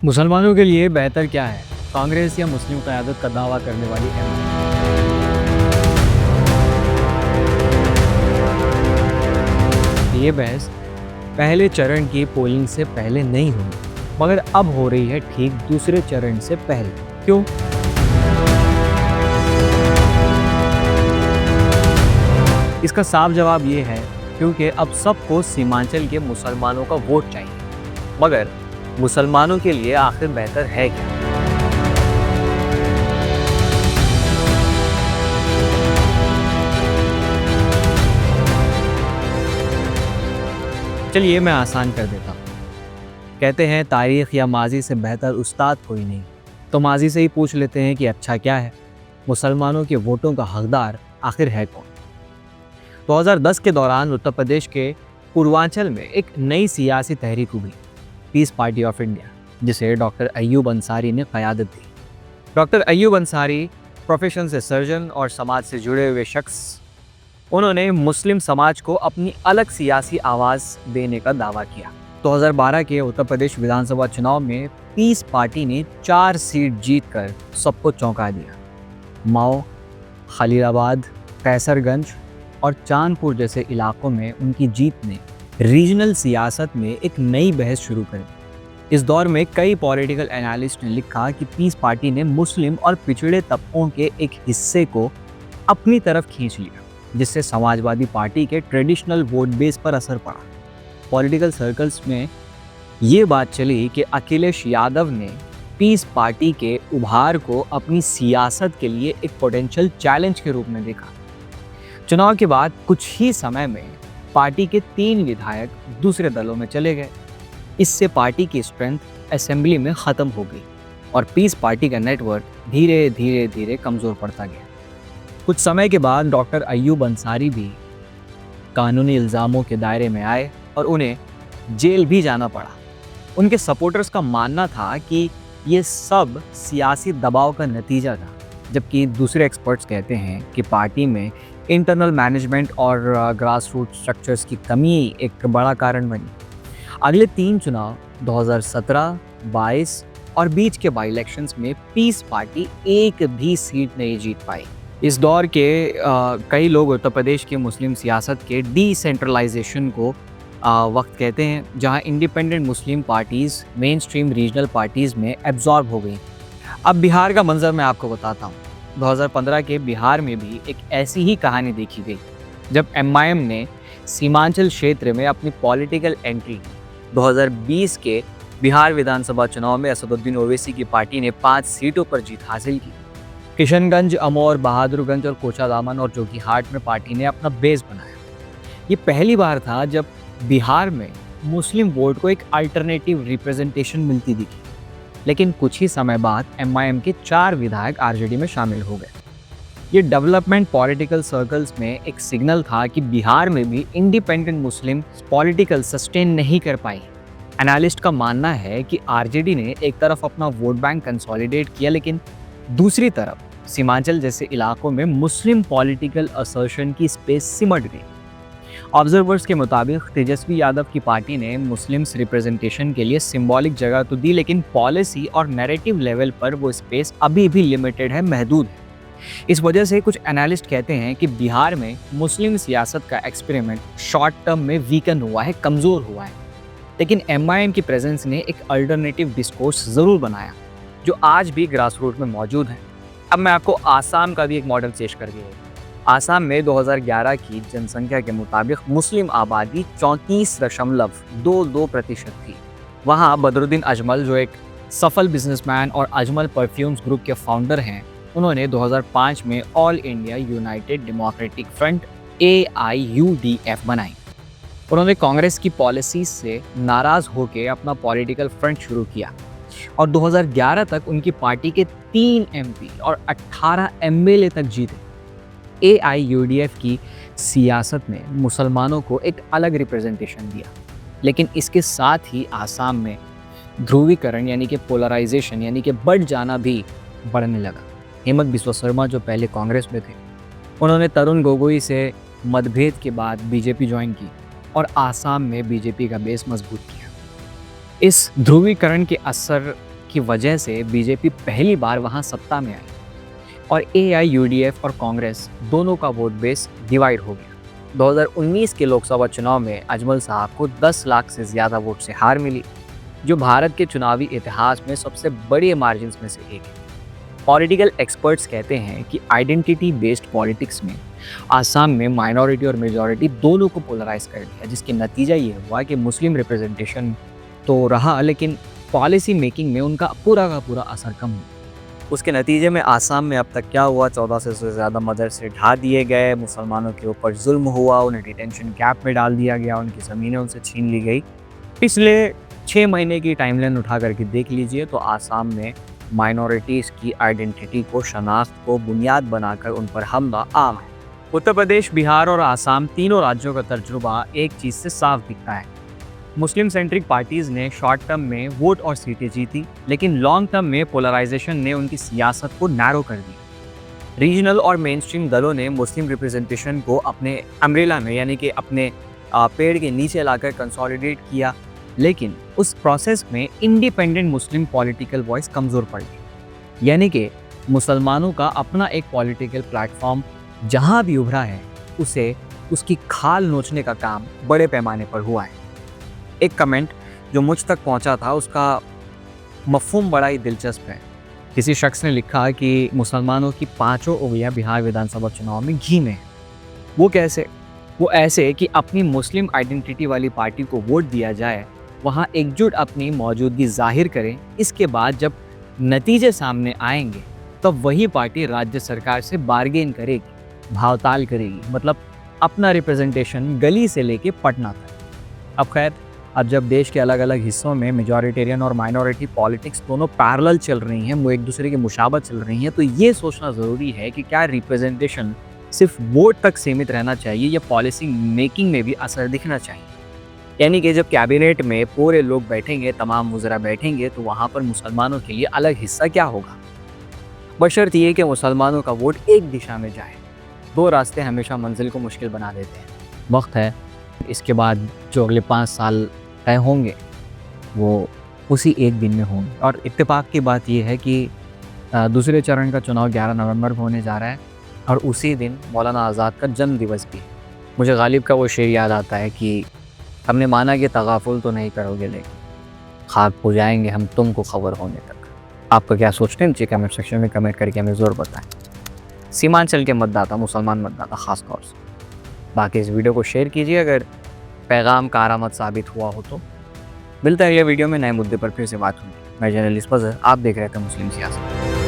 मुसलमानों के लिए बेहतर क्या है, कांग्रेस या मुस्लिम क़यादत का दावा करने वाली ये बहस पहले चरण की पोलिंग से पहले नहीं हुई, मगर अब हो रही है ठीक दूसरे चरण से पहले। क्यों? इसका साफ जवाब ये है क्योंकि अब सबको सीमांचल के मुसलमानों का वोट चाहिए। मगर मुसलमानों के लिए आखिर बेहतर है क्या? चलिए मैं आसान कर देता हूँ। कहते हैं तारीख या माजी से बेहतर उस्ताद कोई नहीं, तो माजी से ही पूछ लेते हैं कि अच्छा क्या है, मुसलमानों के वोटों का हकदार आखिर है कौन? 2010 के दौरान उत्तर प्रदेश के पूर्वांचल में एक नई सियासी तहरीक हुई, पीस पार्टी ऑफ इंडिया, जिसे डॉक्टर अय्यूब अंसारी ने क़यादत दी। डॉक्टर अय्यूब अंसारी प्रोफेशन से सर्जन और समाज से जुड़े हुए शख्स, उन्होंने मुस्लिम समाज को अपनी अलग सियासी आवाज़ देने का दावा किया। 2012 के उत्तर प्रदेश विधानसभा चुनाव में पीस पार्टी ने 4 सीट जीतकर सबको चौंका दिया। माओ, खलीलाबाद, कैसरगंज और चांदपुर जैसे इलाकों में उनकी जीत ने रीजनल सियासत में एक नई बहस शुरू कर दी। इस दौर में कई पॉलिटिकल एनालिस्ट ने लिखा कि पीस पार्टी ने मुस्लिम और पिछड़े तबकों के एक हिस्से को अपनी तरफ खींच लिया, जिससे समाजवादी पार्टी के ट्रेडिशनल वोट बेस पर असर पड़ा। पॉलिटिकल सर्कल्स में ये बात चली कि अखिलेश यादव ने पीस पार्टी के उभार को अपनी सियासत के लिए एक पोटेंशियल चैलेंज के रूप में देखा। चुनाव के बाद कुछ ही समय में पार्टी के 3 विधायक दूसरे दलों में चले गए। इससे पार्टी की स्ट्रेंथ असेंबली में ख़त्म हो गई और पीस पार्टी का नेटवर्क धीरे धीरे कमज़ोर पड़ता गया। कुछ समय के बाद डॉक्टर अय्यूब अंसारी भी कानूनी इल्ज़ामों के दायरे में आए और उन्हें जेल भी जाना पड़ा। उनके सपोर्टर्स का मानना था कि ये सब सियासी दबाव का नतीजा था, जबकि दूसरे एक्सपर्ट्स कहते हैं कि पार्टी में इंटरनल मैनेजमेंट और ग्रास रूट स्ट्रक्चर्स की कमी एक बड़ा कारण बनी। अगले 3 चुनाव 2017, 22 और बीच के बाई इलेक्शंस में पीस पार्टी एक भी सीट नहीं जीत पाई। इस दौर के कई लोग उत्तर प्रदेश की मुस्लिम सियासत के डिसेंट्रलाइजेशन को वक्त कहते हैं, जहां independent Muslim parties mainstream regional parties में एब्जॉर्ब हो गई। अब बिहार का मंजर मैं आपको बताता हूँ। 2015 के बिहार में भी एक ऐसी ही कहानी देखी गई, जब MIM ने सीमांचल क्षेत्र में अपनी पॉलिटिकल एंट्री। 2020 के बिहार विधानसभा चुनाव में असदुद्दीन ओवैसी की पार्टी ने 5 सीटों पर जीत हासिल की। किशनगंज, अमौर, बहादुरगंज और कोचाधामन और जोकीहाट में पार्टी ने अपना बेस बनाया। ये पहली बार था जब बिहार में मुस्लिम वोट को एक अल्टरनेटिव रिप्रेजेंटेशन मिलती दिखी। लेकिन कुछ ही समय बाद MIM के 4 विधायक RJD में शामिल हो गए। ये डेवलपमेंट पॉलिटिकल सर्कल्स में एक सिग्नल था कि बिहार में भी इंडिपेंडेंट मुस्लिम पॉलिटिकल सस्टेन नहीं कर पाई। एनालिस्ट का मानना है कि RJD ने एक तरफ अपना वोट बैंक कंसोलिडेट किया, लेकिन दूसरी तरफ सीमांचल जैसे इलाकों में मुस्लिम पॉलिटिकल असर्शन की स्पेस सिमट गई। ऑब्जर्वर्स के मुताबिक तेजस्वी यादव की पार्टी ने मुस्लिम्स रिप्रेजेंटेशन के लिए सिंबॉलिक जगह तो दी, लेकिन पॉलिसी और नैरेटिव लेवल पर वो स्पेस अभी भी लिमिटेड है, महदूद है। इस वजह से कुछ एनालिस्ट कहते हैं कि बिहार में मुस्लिम सियासत का एक्सपेरिमेंट शॉर्ट टर्म में वीकन हुआ है, कमज़ोर हुआ है। लेकिन MIM की प्रेजेंस ने एक अल्टरनेटिव डिस्कोर्स ज़रूर बनाया, जो आज भी ग्रास रूट में मौजूद है। अब मैं आपको आसाम का भी एक मॉडल पेश कर दिया। आसाम में 2011 की जनसंख्या के मुताबिक मुस्लिम आबादी 34.22% थी। वहाँ बदरुद्दीन अजमल, जो एक सफल बिजनेसमैन और अजमल परफ्यूम्स ग्रुप के फाउंडर हैं, उन्होंने 2005 में all India United democratic front AIUDF बनाई। उन्होंने कांग्रेस की पॉलिसीज से नाराज़ होकर अपना पॉलिटिकल फ्रंट शुरू किया और 2011 तक उनकी पार्टी के 3 MP और 18 MLA तक जीते। AIUDF की सियासत ने मुसलमानों को एक अलग रिप्रेजेंटेशन दिया, लेकिन इसके साथ ही आसाम में ध्रुवीकरण यानी कि पोलराइजेशन यानी कि बढ़ जाना भी बढ़ने लगा। हेमंत बिस्वा शर्मा, जो पहले कांग्रेस में थे, उन्होंने तरुण गोगोई से मतभेद के बाद बीजेपी ज्वाइन की और आसाम में बीजेपी का बेस मजबूत किया। इस ध्रुवीकरण के असर की वजह से बीजेपी पहली बार वहां सत्ता में आई और AIUDF और कांग्रेस दोनों का वोट बेस डिवाइड हो गया। 2019 के लोकसभा चुनाव में अजमल साहब को 10 लाख से ज़्यादा वोट से हार मिली, जो भारत के चुनावी इतिहास में सबसे बड़े मार्जिन में से एक है। पॉलिटिकल एक्सपर्ट्स कहते हैं कि आइडेंटिटी बेस्ड पॉलिटिक्स में आसाम में माइनॉरिटी और मेजॉरिटी दोनों को पोलराइज कर दिया, जिसके नतीजा ये हुआ कि मुस्लिम रिप्रेजेंटेशन तो रहा लेकिन पॉलिसी मेकिंग में उनका पूरा का पूरा असर कम हुआ। उसके नतीजे में आसाम में अब तक क्या हुआ, 1400 से ज़्यादा मदरसे ढा दिए गए, मुसलमानों के ऊपर जुल्म हुआ, उन्हें डिटेंशन कैंप में डाल दिया गया, उनकी ज़मीनें उनसे छीन ली गई। पिछले 6 महीने की टाइमलाइन उठा करके देख लीजिए तो आसाम में माइनॉरिटीज़ की आइडेंटिटी को, शनाख्त को बुनियाद बनाकर उन पर हमला आम है। उत्तर प्रदेश, बिहार और आसाम तीनों राज्यों का तर्जुबा एक चीज़ से साफ दिखता है। मुस्लिम सेंट्रिक पार्टीज़ ने शॉर्ट टर्म में वोट और सीटें जीती, लेकिन लॉन्ग टर्म में पोलराइजेशन ने उनकी सियासत को नैरो कर दिया। रीजनल और मेन स्ट्रीम दलों ने मुस्लिम रिप्रेजेंटेशन को अपने अम्ब्रेला में, यानी कि अपने पेड़ के नीचे लाकर कंसोलिडेट किया, लेकिन उस प्रोसेस में इंडिपेंडेंट मुस्लिम पॉलिटिकल वॉइस कमज़ोर पड़ गई। यानी कि मुसलमानों का अपना एक पॉलिटिकल प्लेटफॉर्म जहाँ भी उभरा है, उसे उसकी खाल नोचने का काम बड़े पैमाने पर हुआ है। एक कमेंट जो मुझ तक पहुंचा था उसका मफ़हूम बड़ा ही दिलचस्प है। किसी शख्स ने लिखा कि मुसलमानों की 5 उंगलियां बिहार विधानसभा चुनाव में घी में हैं। वो कैसे? वो ऐसे कि अपनी मुस्लिम आइडेंटिटी वाली पार्टी को वोट दिया जाए, वहाँ एकजुट अपनी मौजूदगी जाहिर करें, इसके बाद जब नतीजे सामने आएंगे तब वही पार्टी राज्य सरकार से बार्गेन करेगी, भावताल करेगी, मतलब अपना रिप्रेजेंटेशन गली से लेके पटना तक। अब खैर, अब जब देश के अलग अलग हिस्सों में मेजॉरिटेरियन और माइनॉरिटी पॉलिटिक्स दोनों पैरेलल चल रही हैं, वो एक दूसरे के मुशाबत चल रही हैं, तो ये सोचना ज़रूरी है कि क्या रिप्रेजेंटेशन सिर्फ वोट तक सीमित रहना चाहिए या पॉलिसी मेकिंग में भी असर दिखना चाहिए। यानी कि जब कैबिनेट में पूरे लोग बैठेंगे, तमाम वज़रा बैठेंगे, तो वहाँ पर मुसलमानों के लिए अलग हिस्सा क्या होगा, बशर्त ये कि मुसलमानों का वोट एक दिशा में जाए। 2 रास्ते हमेशा मंजिल को मुश्किल बना देते हैं। वक्त है, इसके बाद जो अगले 5 साल तय होंगे वो उसी एक दिन में होंगे। और इत्तेफाक की बात यह है कि दूसरे चरण का चुनाव 11 नवंबर को होने जा रहा है और उसी दिन मौलाना आज़ाद का जन्म दिवस भी है। मुझे गालिब का वो शेर याद आता है कि हमने माना कि तगाफुल तो नहीं करोगे, लेकिन खाक हो जाएंगे हम तुमको खबर होने तक। आपका क्या सोचते हैं? नीचे कमेंट सेक्शन में कमेंट करके हमें ज़रूर बताएं। सीमांचल के मतदाता, मुसलमान मतदाता ख़ास तौर से, बाकी इस वीडियो को शेयर कीजिए अगर पैगाम कारआमद साबित हुआ हो तो। मिलता है ये वीडियो में नए मुद्दे पर फिर से बात होगी। मैं जर्नलिस्ट फजल, आप देख रहे थे मुस्लिम सियासत।